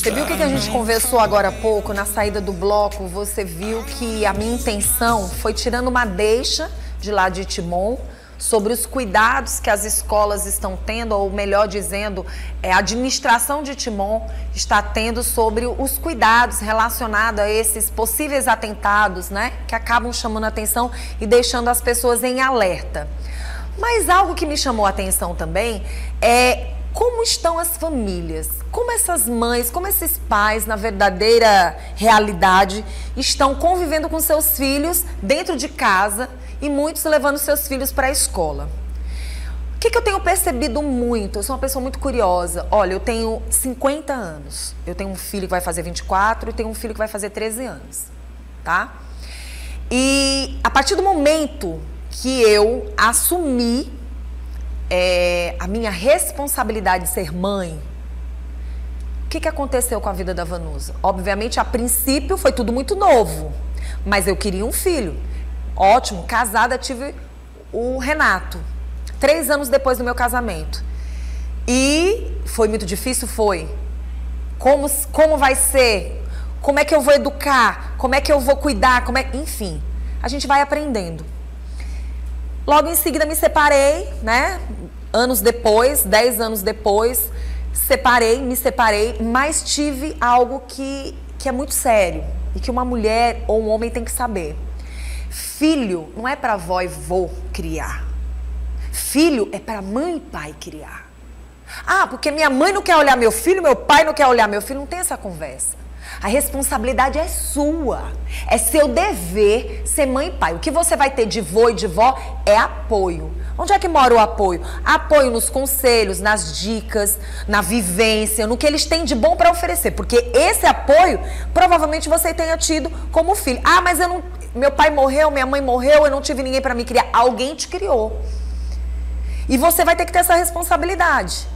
Você viu o que a gente conversou agora há pouco, na saída do bloco? Você viu que a minha intenção foi tirando uma deixa de lá de Timon sobre os cuidados que as escolas estão tendo, ou melhor dizendo, a administração de Timon está tendo sobre os cuidados relacionados a esses possíveis atentados, né? Que acabam chamando a atenção e deixando as pessoas em alerta. Mas algo que me chamou a atenção também é como estão as famílias, como essas mães, como esses pais, na verdadeira realidade, estão convivendo com seus filhos dentro de casa e muitos levando seus filhos para a escola. O que eu tenho percebido muito? Eu sou uma pessoa muito curiosa. Olha, eu tenho 50 anos, eu tenho um filho que vai fazer 24 e tenho um filho que vai fazer 13 anos, tá? E a partir do momento que eu assumi a minha responsabilidade de ser mãe, o que aconteceu com a vida da Vanusa? Obviamente, a princípio, foi tudo muito novo, mas eu queria um filho. Ótimo, casada, tive o Renato, 3 anos depois do meu casamento. E foi muito difícil? Foi. Como vai ser? Como é que eu vou educar? Como é que eu vou cuidar? Enfim, a gente vai aprendendo. Logo em seguida me separei, né? Anos depois, 10 anos depois, me separei, mas tive algo que é muito sério e que uma mulher ou um homem tem que saber. Filho não é para avó e vô criar. Filho é para mãe e pai criar. Ah, porque minha mãe não quer olhar meu filho, meu pai não quer olhar meu filho. Não tem essa conversa. A responsabilidade é sua. É seu dever ser mãe e pai. O que você vai ter de vô e de vó é apoio. Onde é que mora o apoio? Apoio nos conselhos, nas dicas, na vivência, no que eles têm de bom para oferecer. Porque esse apoio, provavelmente você tenha tido como filho. Ah, mas meu pai morreu, minha mãe morreu, eu não tive ninguém para me criar. Alguém te criou. E você vai ter que ter essa responsabilidade.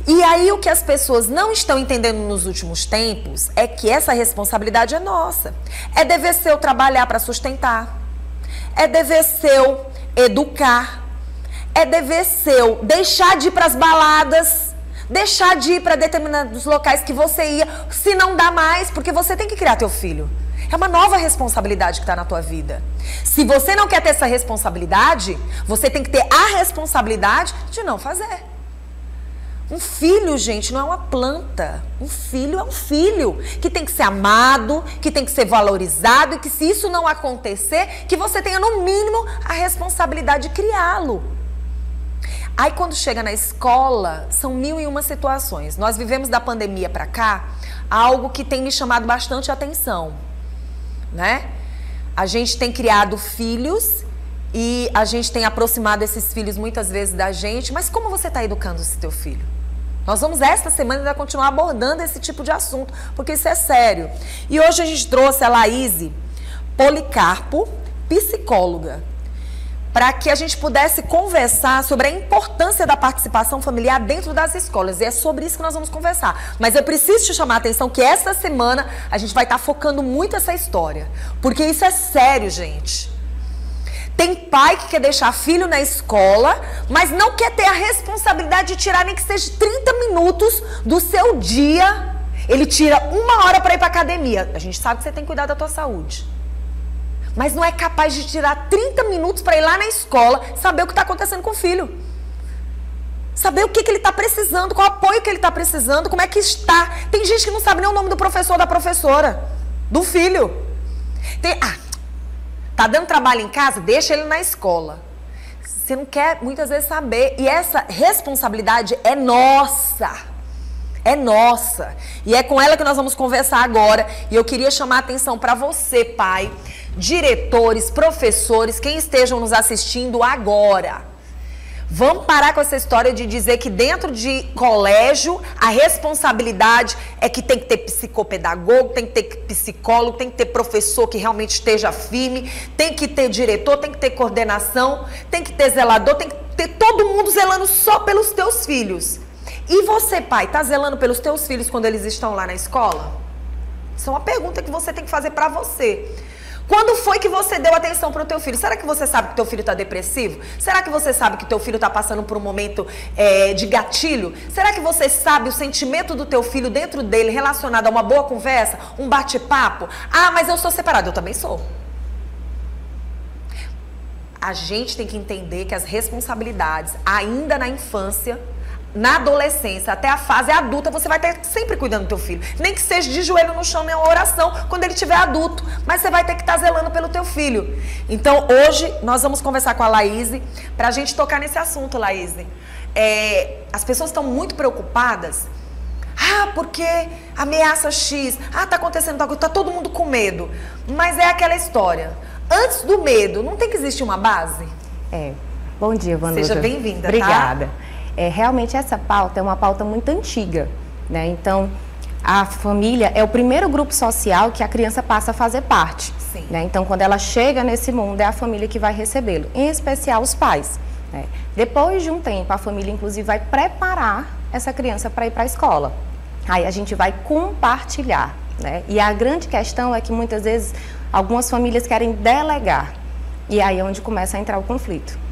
E aí o que as pessoas não estão entendendo nos últimos tempos é que essa responsabilidade é nossa. É dever seu trabalhar para sustentar. É dever seu educar. É dever seu deixar de ir para as baladas. Deixar de ir para determinados locais que você ia, se não dá mais, porque você tem que criar teu filho. É uma nova responsabilidade que está na tua vida. Se você não quer ter essa responsabilidade, você tem que ter a responsabilidade de não fazer. Um filho, gente, não é uma planta. Um filho é um filho que tem que ser amado, que tem que ser valorizado e que, se isso não acontecer, que você tenha no mínimo a responsabilidade de criá-lo. Aí quando chega na escola, são 1001 situações. Nós vivemos da pandemia para cá algo que tem me chamado bastante atenção, né? A gente tem criado filhos e a gente tem aproximado esses filhos muitas vezes da gente, mas como você está educando esse teu filho? Nós vamos esta semana ainda continuar abordando esse tipo de assunto, porque isso é sério. E hoje a gente trouxe a Laís Policarpo, psicóloga, para que a gente pudesse conversar sobre a importância da participação familiar dentro das escolas. E é sobre isso que nós vamos conversar. Mas eu preciso te chamar a atenção que esta semana a gente vai estar focando muito essa história, porque isso é sério, gente. Tem pai que quer deixar filho na escola, mas não quer ter a responsabilidade de tirar nem que seja 30 minutos do seu dia. Ele tira 1 hora para ir para academia. A gente sabe que você tem que cuidar da tua saúde. Mas não é capaz de tirar 30 minutos para ir lá na escola, saber o que está acontecendo com o filho. Saber o que ele está precisando, qual apoio que ele está precisando, como é que está. Tem gente que não sabe nem o nome do professor ou da professora, do filho. Tá dando trabalho em casa? Deixa ele na escola. Você não quer muitas vezes saber. E essa responsabilidade é nossa. É nossa. E é com ela que nós vamos conversar agora. E eu queria chamar a atenção para você, pai, diretores, professores, quem estejam nos assistindo agora. Vamos parar com essa história de dizer que dentro de colégio a responsabilidade é que tem que ter psicopedagogo, tem que ter psicólogo, tem que ter professor que realmente esteja firme, tem que ter diretor, tem que ter coordenação, tem que ter zelador, tem que ter todo mundo zelando só pelos teus filhos. E você, pai, tá zelando pelos teus filhos quando eles estão lá na escola? Isso é uma pergunta que você tem que fazer para você. Quando foi que você deu atenção para o teu filho? Será que você sabe que teu filho está depressivo? Será que você sabe que teu filho está passando por um momento de gatilho? Será que você sabe o sentimento do teu filho dentro dele relacionado a uma boa conversa, um bate-papo? Ah, mas eu sou separado. Eu também sou. A gente tem que entender que as responsabilidades, ainda na infância, na adolescência, até a fase adulta, você vai ter sempre cuidando do teu filho. Nem que seja de joelho no chão, em uma oração, quando ele tiver adulto. Mas você vai ter que estar zelando pelo teu filho. Então, hoje, nós vamos conversar com a Laíse, pra gente tocar nesse assunto, Laíse. As pessoas estão muito preocupadas. Ah, porque ameaça X. Ah, tá acontecendo tal coisa. Tá todo mundo com medo. Mas é aquela história. Antes do medo, não tem que existir uma base? Bom dia, Vanusa. Seja bem-vinda, Obrigada. Tá? Realmente essa pauta é uma pauta muito antiga, né? Então, a família é o primeiro grupo social que a criança passa a fazer parte. Sim. Né? Então, quando ela chega nesse mundo, é a família que vai recebê-lo, em especial os pais. Né? Depois de um tempo, a família, inclusive, vai preparar essa criança para ir para a escola. Aí a gente vai compartilhar, né? E a grande questão é que, muitas vezes, algumas famílias querem delegar. E aí é onde começa a entrar o conflito.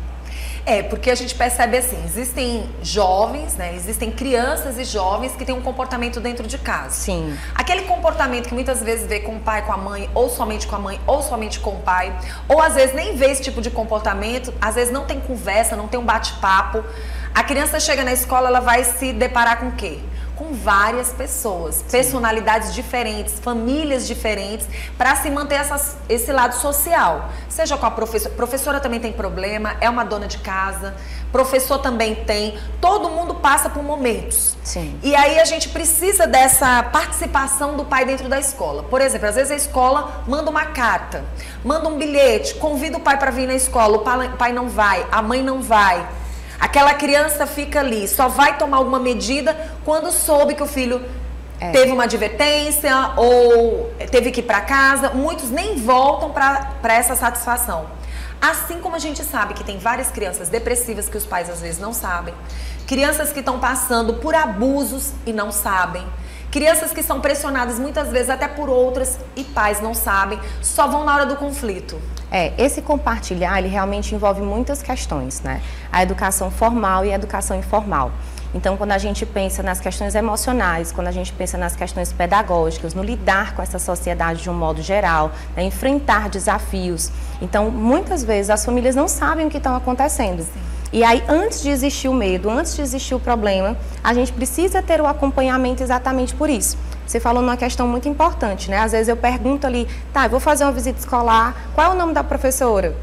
Porque a gente percebe assim, existem jovens, né? Existem crianças e jovens que têm um comportamento dentro de casa. Sim. Aquele comportamento que muitas vezes vê com o pai, com a mãe, ou somente com a mãe, ou somente com o pai, ou às vezes nem vê esse tipo de comportamento, às vezes não tem conversa, não tem um bate-papo. A criança chega na escola, ela vai se deparar com o quê? Com várias pessoas, personalidades diferentes, famílias diferentes, para se manter esse lado social. Seja com a professora, professora também tem problema, é uma dona de casa, professor também tem, todo mundo passa por momentos. Sim. E aí a gente precisa dessa participação do pai dentro da escola. Por exemplo, às vezes a escola manda uma carta, manda um bilhete, convida o pai para vir na escola, o pai não vai, a mãe não vai. Aquela criança fica ali, só vai tomar alguma medida quando soube que o filho teve uma advertência ou teve que ir para casa. Muitos nem voltam para essa satisfação. Assim como a gente sabe que tem várias crianças depressivas que os pais às vezes não sabem. Crianças que estão passando por abusos e não sabem. Crianças que são pressionadas muitas vezes até por outras e pais não sabem, só vão na hora do conflito. Esse compartilhar, ele realmente envolve muitas questões, né? A educação formal e a educação informal. Então, quando a gente pensa nas questões emocionais, quando a gente pensa nas questões pedagógicas, no lidar com essa sociedade de um modo geral, né? Enfrentar desafios. Então, muitas vezes as famílias não sabem o que estão acontecendo. Sim. E aí, antes de existir o medo, antes de existir o problema, a gente precisa ter o acompanhamento exatamente por isso. Você falou numa questão muito importante, né? Às vezes eu pergunto ali, tá, eu vou fazer uma visita escolar, qual é o nome da professora?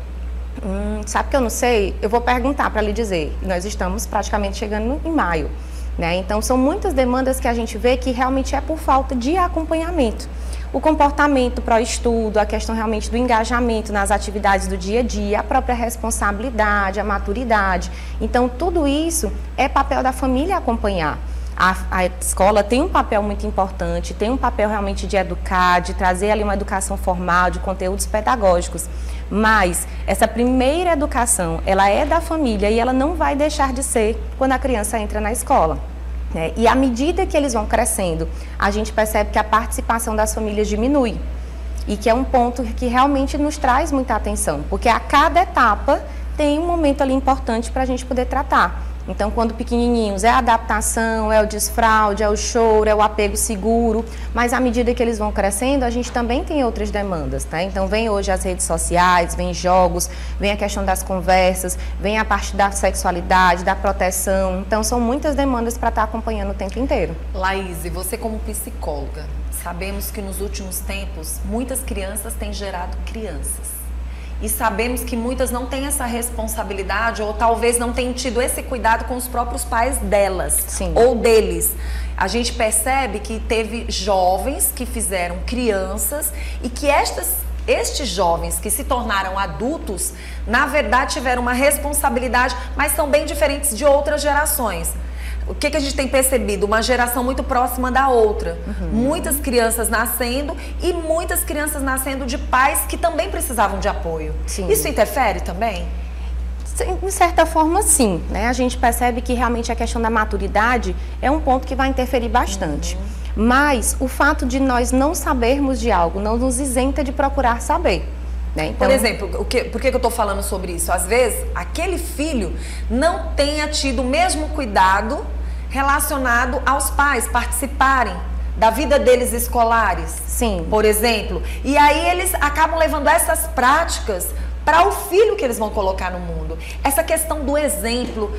Sabe que eu não sei? Eu vou perguntar para lhe dizer. Nós estamos praticamente chegando em maio, né? Então, são muitas demandas que a gente vê que realmente é por falta de acompanhamento. O comportamento para o estudo, a questão realmente do engajamento nas atividades do dia a dia, a própria responsabilidade, a maturidade. Então, tudo isso é papel da família acompanhar. A escola tem um papel muito importante, tem um papel realmente de educar, de trazer ali uma educação formal, de conteúdos pedagógicos. Mas essa primeira educação, ela é da família e ela não vai deixar de ser quando a criança entra na escola. E à medida que eles vão crescendo, a gente percebe que a participação das famílias diminui. E que é um ponto que realmente nos traz muita atenção, porque a cada etapa tem um momento ali importante para a gente poder tratar. Então, quando pequenininhos, é a adaptação, é o desfraude, é o choro, é o apego seguro, mas à medida que eles vão crescendo, a gente também tem outras demandas, tá? Então, vem hoje as redes sociais, vem jogos, vem a questão das conversas, vem a parte da sexualidade, da proteção. Então, são muitas demandas para estar acompanhando o tempo inteiro. Laíse, você como psicóloga, sabemos que nos últimos tempos, muitas crianças têm gerado crianças. E sabemos que muitas não têm essa responsabilidade ou talvez não tenham tido esse cuidado com os próprios pais delas. Sim. Ou deles. A gente percebe que teve jovens que fizeram crianças e que estes jovens que se tornaram adultos, na verdade tiveram uma responsabilidade, mas são bem diferentes de outras gerações. O que a gente tem percebido? Uma geração muito próxima da outra. Muitas crianças nascendo e muitas crianças nascendo de pais que também precisavam de apoio. Sim. Isso interfere também? De certa forma, sim, né? A gente percebe que realmente a questão da maturidade é um ponto que vai interferir bastante. Mas o fato de nós não sabermos de algo não nos isenta de procurar saber. né? Então, por exemplo, por que eu estou falando sobre isso? Às vezes, aquele filho não tenha tido o mesmo cuidado relacionado aos pais participarem da vida deles escolares. Sim. Por exemplo. E aí eles acabam levando essas práticas para o filho que eles vão colocar no mundo. Essa questão do exemplo,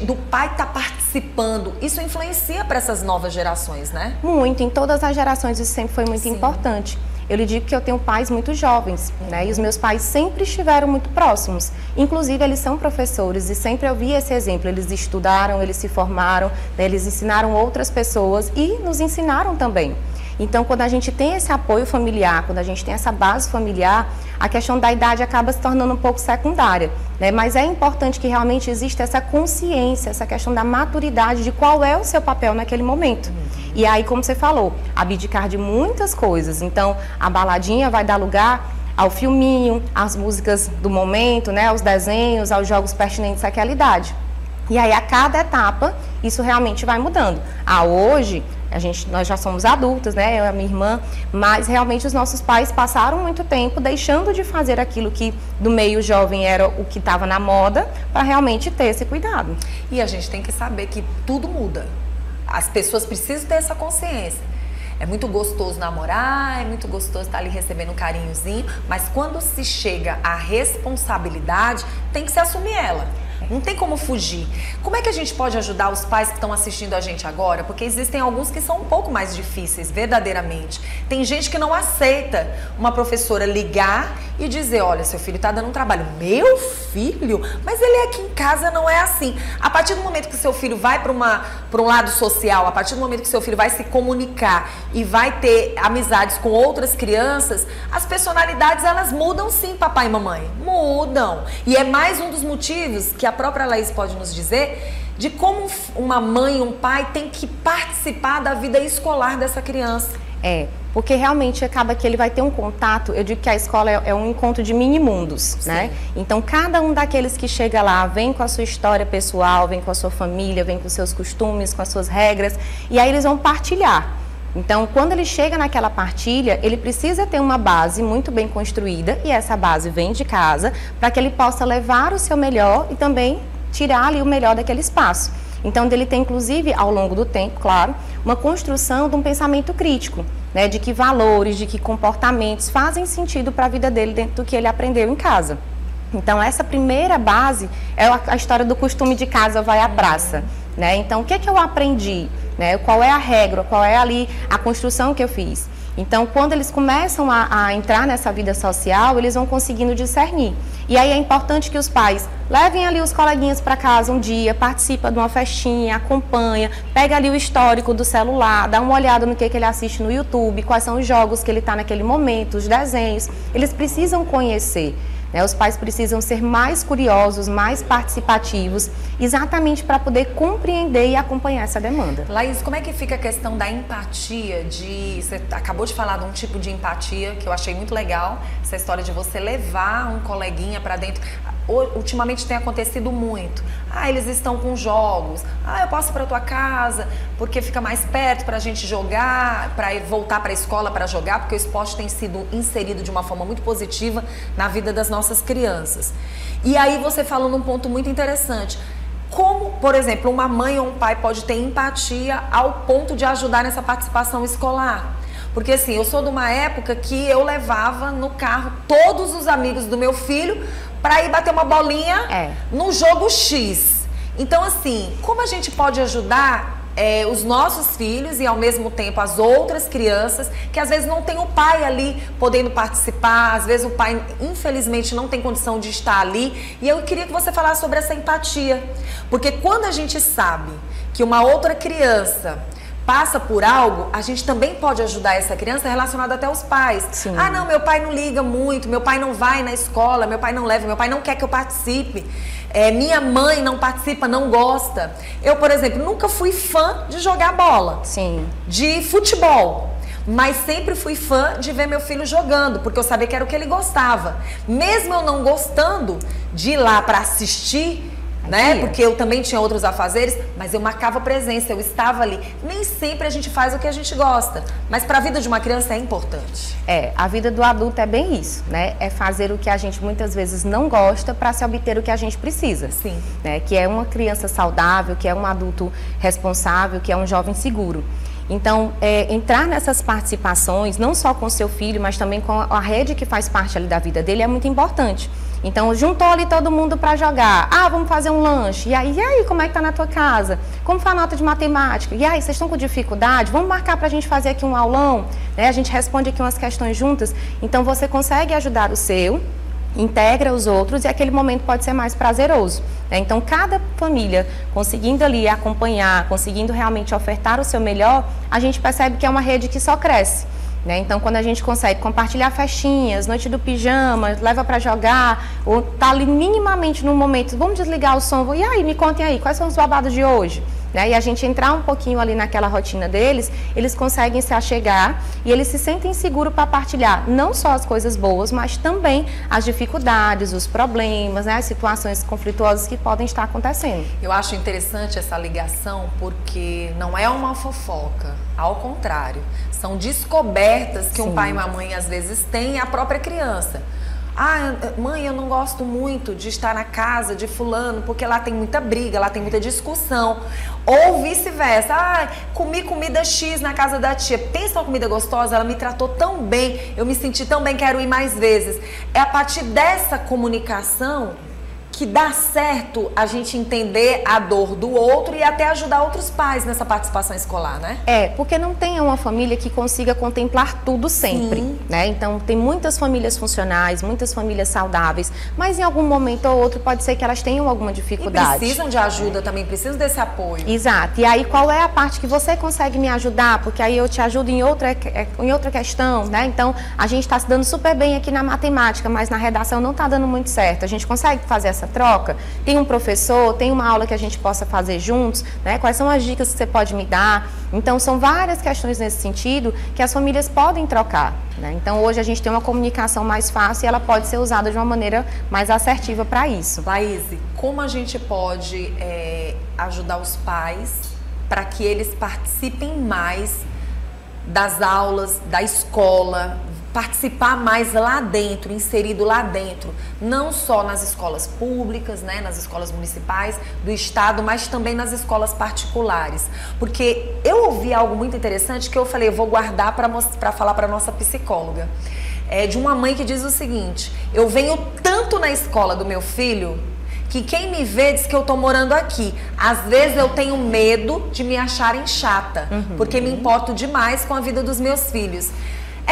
do pai estar participando, isso influencia para essas novas gerações, né? Muito, em todas as gerações isso sempre foi muito importante. Eu lhe digo que eu tenho pais muito jovens, né? E os meus pais sempre estiveram muito próximos. Inclusive, eles são professores e sempre eu vi esse exemplo. Eles estudaram, eles se formaram, né? Eles ensinaram outras pessoas e nos ensinaram também. Então, quando a gente tem esse apoio familiar, quando a gente tem essa base familiar, a questão da idade acaba se tornando um pouco secundária, né? Mas é importante que realmente exista essa consciência, essa questão da maturidade de qual é o seu papel naquele momento. E aí, como você falou, abdicar de muitas coisas. Então, a baladinha vai dar lugar ao filminho, às músicas do momento, né? Aos desenhos, aos jogos pertinentes àquela idade. E aí, a cada etapa, isso realmente vai mudando. Hoje, nós já somos adultas, né? Eu e a minha irmã, mas realmente os nossos pais passaram muito tempo deixando de fazer aquilo que do meio jovem era o que estava na moda, para realmente ter esse cuidado. E a gente tem que saber que tudo muda. As pessoas precisam ter essa consciência. É muito gostoso namorar, é muito gostoso estar ali recebendo um carinhozinho, mas quando se chega à responsabilidade, tem que se assumir ela. Não tem como fugir. Como é que a gente pode ajudar os pais que estão assistindo a gente agora? Porque existem alguns que são um pouco mais difíceis, verdadeiramente. Tem gente que não aceita uma professora ligar e dizer, olha, seu filho está dando um trabalho. Meu filho? Mas ele aqui em casa não é assim. A partir do momento que seu filho vai para um lado social, a partir do momento que seu filho vai se comunicar e vai ter amizades com outras crianças, as personalidades, elas mudam sim, papai e mamãe. Mudam. E é mais um dos motivos que a própria Laís pode nos dizer de como uma mãe, um pai tem que participar da vida escolar dessa criança. Porque realmente acaba que ele vai ter um contato, eu digo que a escola é um encontro de mini-mundos, né? Então, cada um daqueles que chega lá, vem com a sua história pessoal, vem com a sua família, vem com os seus costumes, com as suas regras, e aí eles vão partilhar. Então, quando ele chega naquela partilha, ele precisa ter uma base muito bem construída, e essa base vem de casa, para que ele possa levar o seu melhor e também tirar ali o melhor daquele espaço. Então, ele tem, inclusive, ao longo do tempo, claro, uma construção de um pensamento crítico, né, de que valores, de que comportamentos fazem sentido para a vida dele dentro do que ele aprendeu em casa. Então, essa primeira base é a história do costume de casa vai à praça, né? Então, o que é que eu aprendi? Né? Qual é a regra, qual é ali a construção que eu fiz? Então, quando eles começam a entrar nessa vida social, eles vão conseguindo discernir. E aí é importante que os pais levem ali os coleguinhas para casa um dia, participa de uma festinha, acompanha, pega ali o histórico do celular, dá uma olhada no que ele assiste no YouTube, quais são os jogos que ele está naquele momento, os desenhos. Eles precisam conhecer. Os pais precisam ser mais curiosos, mais participativos, exatamente para poder compreender e acompanhar essa demanda. Laís, como é que fica a questão da empatia? Você acabou de falar de um tipo de empatia que eu achei muito legal, essa história de você levar um coleguinha para dentro. Ultimamente tem acontecido muito. Eles estão com jogos. Eu posso ir para tua casa porque fica mais perto para a gente jogar, para voltar para a escola para jogar, porque o esporte tem sido inserido de uma forma muito positiva na vida das nossas crianças. E aí você falou num ponto muito interessante. Como, por exemplo, uma mãe ou um pai pode ter empatia ao ponto de ajudar nessa participação escolar? Porque assim, eu sou de uma época que eu levava no carro todos os amigos do meu filho para ir bater uma bolinha no jogo X. Então assim, como a gente pode ajudar os nossos filhos e ao mesmo tempo as outras crianças que às vezes não tem o pai ali podendo participar, às vezes o pai infelizmente não tem condição de estar ali, e eu queria que você falasse sobre essa empatia, porque quando a gente sabe que uma outra criança passa por algo, a gente também pode ajudar essa criança relacionada até aos pais. Sim. Não, meu pai não liga muito, meu pai não vai na escola, meu pai não leva, meu pai não quer que eu participe, minha mãe não participa, não gosta. Eu, por exemplo, nunca fui fã de jogar bola, de futebol, mas sempre fui fã de ver meu filho jogando, porque eu sabia que era o que ele gostava. Mesmo eu não gostando de ir lá para assistir, né? Porque eu também tinha outros afazeres, mas eu marcava presença, eu estava ali. Nem sempre a gente faz o que a gente gosta, mas para a vida de uma criança é importante. A vida do adulto é bem isso, né? É fazer o que a gente muitas vezes não gosta para se obter o que a gente precisa. Sim. Né? Que é uma criança saudável, que é um adulto responsável, que é um jovem seguro. Então, entrar nessas participações, não só com o seu filho, mas também com a rede que faz parte ali da vida dele, é muito importante. Então, juntou ali todo mundo para jogar. Ah, vamos fazer um lanche. E aí, como é que tá na tua casa? Como foi a nota de matemática? E aí, vocês estão com dificuldade? Vamos marcar para a gente fazer aqui um aulão? Né? A gente responde aqui umas questões juntas. Então, você consegue ajudar o seu, integra os outros e aquele momento pode ser mais prazeroso. Né? Então, cada família conseguindo ali acompanhar, conseguindo realmente ofertar o seu melhor, a gente percebe que é uma rede que só cresce. Né? Então, quando a gente consegue compartilhar festinhas, noite do pijama, leva para jogar, ou tá ali minimamente no momento, vamos desligar o som, e aí, me contem aí, quais são os babados de hoje? Né? E a gente entrar um pouquinho ali naquela rotina deles, eles conseguem se achegar e eles se sentem seguros para partilhar não só as coisas boas, mas também as dificuldades, os problemas, né? As situações conflituosas que podem estar acontecendo. Eu acho interessante essa ligação porque não é uma fofoca, ao contrário, são descobertas que um pai e uma mãe às vezes têm a própria criança. Ah, mãe, eu não gosto muito de estar na casa de fulano, porque lá tem muita briga, lá tem muita discussão. Ou vice-versa. Ah, comi comida X na casa da tia. Pensa uma comida gostosa, ela me tratou tão bem, eu me senti tão bem, quero ir mais vezes. É a partir dessa comunicação que dá certo a gente entender a dor do outro e até ajudar outros pais nessa participação escolar, né? Porque não tem uma família que consiga contemplar tudo sempre, né? Então, tem muitas famílias funcionais, muitas famílias saudáveis, mas em algum momento ou outro pode ser que elas tenham alguma dificuldade. E precisam de ajuda também, precisam desse apoio. Exato. E aí, qual é a parte que você consegue me ajudar? Porque aí eu te ajudo em outra questão, né? Então, a gente está se dando super bem aqui na matemática, mas na redação não está dando muito certo. A gente consegue fazer essa troca? Tem um professor, tem uma aula que a gente possa fazer juntos, né? Quais são as dicas que você pode me dar? Então, são várias questões nesse sentido que as famílias podem trocar, né? Então, hoje a gente tem uma comunicação mais fácil e ela pode ser usada de uma maneira mais assertiva para isso. Laís, como a gente pode ajudar os pais para que eles participem mais das aulas, da escola, participar mais lá dentro, inserido lá dentro, não só nas escolas públicas, né, nas escolas municipais do estado, mas também nas escolas particulares? Porque eu ouvi algo muito interessante que eu falei, eu vou guardar para falar para nossa psicóloga. É de uma mãe que diz o seguinte: eu venho tanto na escola do meu filho que quem me vê diz que eu tô morando aqui. Às vezes eu tenho medo de me acharem chata, porque me importo demais com a vida dos meus filhos.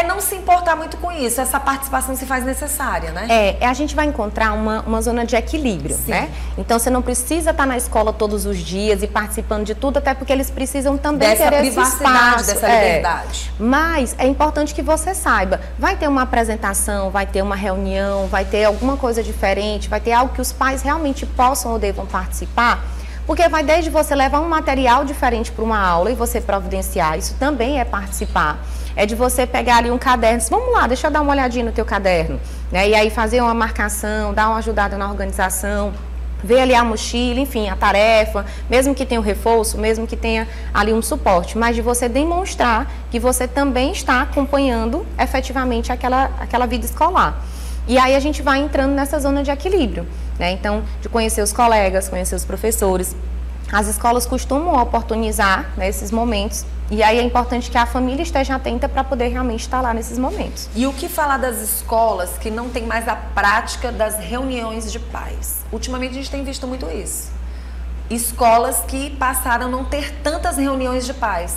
Não se importar muito com isso, essa participação se faz necessária, né? A gente vai encontrar uma zona de equilíbrio, né? Então, você não precisa estar na escola todos os dias e participando de tudo, até porque eles precisam também ter esse espaço, dessa liberdade. Mas é importante que você saiba, vai ter uma apresentação, vai ter uma reunião, vai ter alguma coisa diferente, vai ter algo que os pais realmente possam ou devam participar, porque vai desde você levar um material diferente para uma aula e você providenciar, isso também é participar. É de você pegar ali um caderno, vamos lá, deixa eu dar uma olhadinha no teu caderno, né? E aí fazer uma marcação, dar uma ajudada na organização, ver ali a mochila, enfim, a tarefa, mesmo que tenha o reforço, mesmo que tenha ali um suporte, mas de você demonstrar que você também está acompanhando efetivamente aquela vida escolar. E aí a gente vai entrando nessa zona de equilíbrio, né? Então, de conhecer os colegas, conhecer os professores. As escolas costumam oportunizar, né, esses momentos, e aí é importante que a família esteja atenta para poder realmente estar lá nesses momentos. E o que falar das escolas que não tem mais a prática das reuniões de pais? Ultimamente a gente tem visto muito isso. Escolas que passaram a não ter tantas reuniões de pais.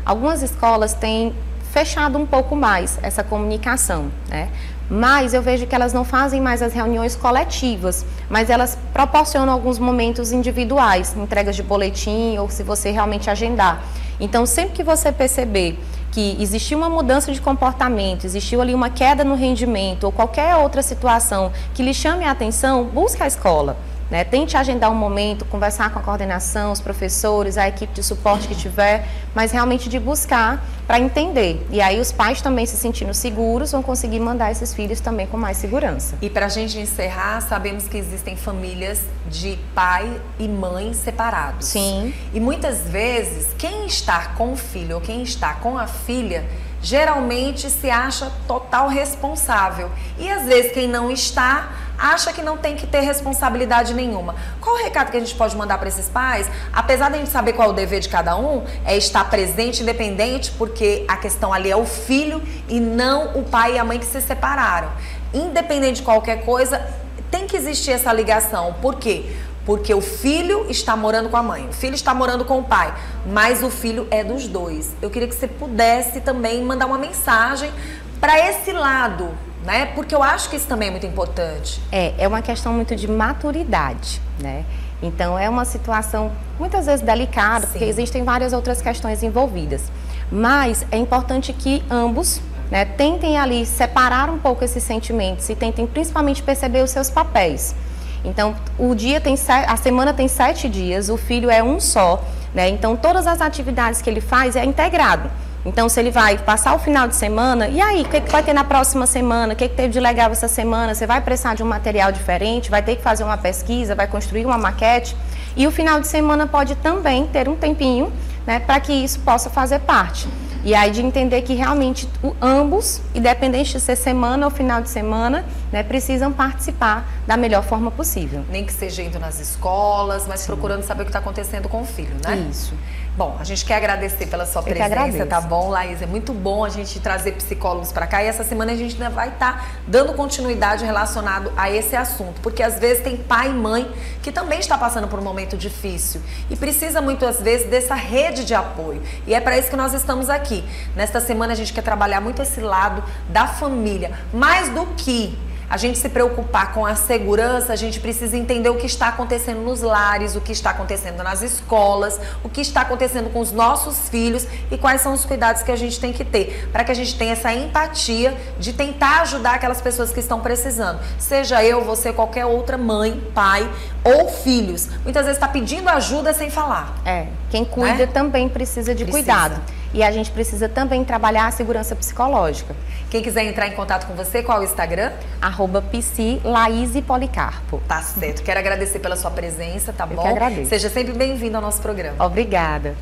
Algumas escolas têm fechado um pouco mais essa comunicação, né? Mas eu vejo que elas não fazem mais as reuniões coletivas, mas elas proporcionam alguns momentos individuais, entregas de boletim ou se você realmente agendar. Então, sempre que você perceber que existiu uma mudança de comportamento, existiu ali uma queda no rendimento ou qualquer outra situação que lhe chame a atenção, busque a escola. né? Tente agendar um momento, conversar com a coordenação, os professores, a equipe de suporte que tiver, mas realmente de buscar para entender. E aí os pais também se sentindo seguros vão conseguir mandar esses filhos também com mais segurança. E para a gente encerrar, sabemos que existem famílias de pai e mãe separados. Sim. E muitas vezes, quem está com o filho ou quem está com a filha, geralmente se acha total responsável. E às vezes quem não está, acha que não tem que ter responsabilidade nenhuma. Qual o recado que a gente pode mandar para esses pais? Apesar de a gente saber qual é o dever de cada um, é estar presente, independente, porque a questão ali é o filho e não o pai e a mãe que se separaram. Independente de qualquer coisa, tem que existir essa ligação. Por quê? Porque o filho está morando com a mãe, o filho está morando com o pai, mas o filho é dos dois. Eu queria que você pudesse também mandar uma mensagem para esse lado, né? Porque eu acho que isso também é muito importante. É uma questão muito de maturidade, né? Então é uma situação muitas vezes delicada, porque existem várias outras questões envolvidas. Mas é importante que ambos, né, tentem ali separar um pouco esses sentimentos e tentem principalmente perceber os seus papéis. Então, a semana tem 7 dias, o filho é um só, né? Então, todas as atividades que ele faz é integrado. Então, se ele vai passar o final de semana, e aí, o que vai ter na próxima semana? O que teve de legal essa semana? Você vai precisar de um material diferente, vai ter que fazer uma pesquisa, vai construir uma maquete. E o final de semana pode também ter um tempinho, né, para que isso possa fazer parte. E aí de entender que realmente ambos, independente de ser semana ou final de semana, né, precisam participar da melhor forma possível. Nem que seja indo nas escolas, mas procurando saber o que está acontecendo com o filho, né? Isso. Bom, a gente quer agradecer pela sua presença, tá bom, Laís? É muito bom a gente trazer psicólogos para cá e essa semana a gente ainda vai estar dando continuidade relacionado a esse assunto, porque às vezes tem pai e mãe que também está passando por um momento difícil e precisa muitas vezes dessa rede de apoio. E é para isso que nós estamos aqui. Nesta semana a gente quer trabalhar muito esse lado da família, mais do que a gente se preocupar com a segurança, a gente precisa entender o que está acontecendo nos lares, o que está acontecendo nas escolas, o que está acontecendo com os nossos filhos e quais são os cuidados que a gente tem que ter, para que a gente tenha essa empatia de tentar ajudar aquelas pessoas que estão precisando. Seja eu, você, qualquer outra mãe, pai ou filhos. Muitas vezes está pedindo ajuda sem falar. Quem cuida também precisa de cuidado. E a gente precisa também trabalhar a segurança psicológica. Quem quiser entrar em contato com você, qual é o Instagram? @psi_laíse_policarpo. Tá certo. Quero agradecer pela sua presença, tá bom? Eu que agradeço. Seja sempre bem-vindo ao nosso programa. Obrigada.